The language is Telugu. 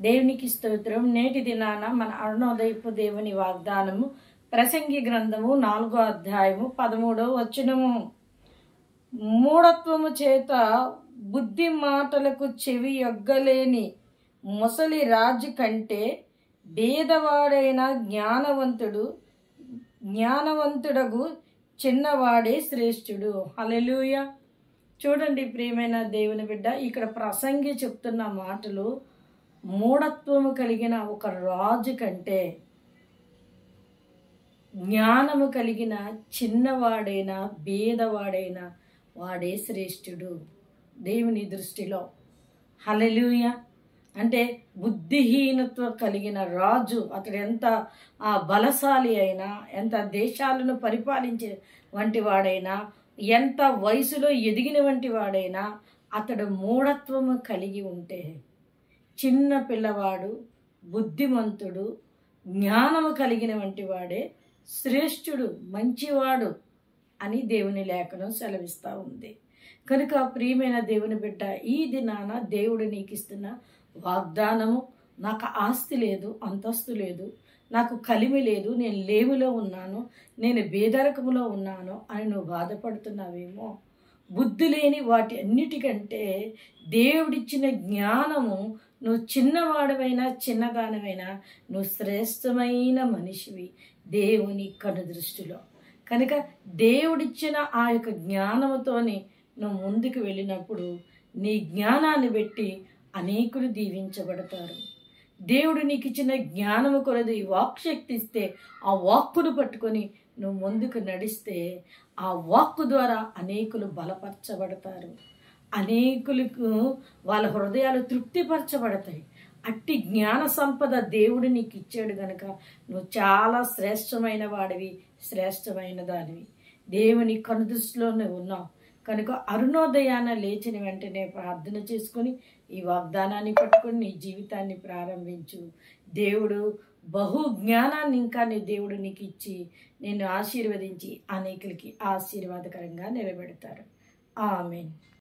దేవునికి స్తోత్రం. నేటి దినాన మన అరుణోదయపు దేవుని వాగ్దానము ప్రసంగి గ్రంథము 4వ అధ్యాయము 13వ వచనము. మూఢత్వము చేత బుద్ధి మాటలకు చెవి యొగ్గలేని ముసలి రాజు కంటే భేదవాడైన జ్ఞానవంతుడగు చిన్నవాడే శ్రేష్ఠుడు. హల్లెలూయా. చూడండి ప్రియమైన దేవుని బిడ్డ, ఇక్కడ ప్రసంగి చెప్తున్న మాటలు మూఢత్వము కలిగిన ఒక రాజు కంటే జ్ఞానము కలిగిన చిన్నవాడైనా భేదవాడైనా వాడే శ్రేష్ఠుడు దేవుని దృష్టిలో. హల్లెలూయా. అంటే బుద్ధిహీనత్వం కలిగిన రాజు అతడు ఎంత బలశాలి అయినా, ఎంత దేశాలను పరిపాలించే వంటి వాడైనా, ఎంత వయసులో ఎదిగిన వంటి వాడైనా అతడు మూఢత్వము కలిగి ఉంటే, చిన్న పిల్లవాడు బుద్ధిమంతుడు జ్ఞానము కలిగిన వంటి వాడే శ్రేష్ఠుడు, మంచివాడు అని దేవుని లేఖనం సెలవిస్తూ ఉంది. కనుక ప్రియమైన దేవుని బిడ్డ, ఈ దినాన దేవుడు నీకు ఇస్తున్న వాగ్దానము, నాకు ఆస్తి లేదు, అంతస్తు లేదు, నాకు కలిమి లేదు, నేను లేమిలో ఉన్నాను, నేను బేదరకములో ఉన్నాను అని నువ్వు బాధపడుతున్నావేమో. బుద్ధి లేని వాటి అన్నిటికంటే దేవుడిచ్చిన జ్ఞానము, నువ్వు చిన్నవాడవైనా చిన్నదానమైనా నువ్వు శ్రేష్టమైన మనిషివి దేవుని కనుదృష్టిలో. కనుక దేవుడిచ్చిన ఆ యొక్క జ్ఞానముతోని నువ్వు ముందుకు వెళ్ళినప్పుడు నీ జ్ఞానాన్ని బట్టి అనేకులు దీవించబడతారు. దేవుడు నీకు ఇచ్చిన జ్ఞానము కొలది వాక్శక్తి ఇస్తే ఆ వాక్కును పట్టుకొని నువ్వు ముందుకు నడిస్తే ఆ వాక్కు ద్వారా అనేకులు బలపరచబడతారు, అనేకులకు వాళ్ళ హృదయాలు తృప్తిపరచబడతాయి. అట్టి జ్ఞాన సంపద దేవుడు నీకు ఇచ్చాడు గనక నువ్వు చాలా శ్రేష్టమైన వాడివి, శ్రేష్టమైన దానివి. దేవుని కనుదృష్టిలో నువ్వు ఉన్నావు కనుక అరుణోదయాన లేచిన వెంటనే ప్రార్థన చేసుకొని ఈ వాగ్దానాన్ని పట్టుకొని నీ జీవితాన్ని ప్రారంభించు. దేవుడు బహు జ్ఞానాన్ని ఇంకా దేవుడు నీకు ఇచ్చి నిన్ను ఆశీర్వదించి అనేకులకి ఆశీర్వాదకరంగా నిలబెడతారు. ఆమేన్.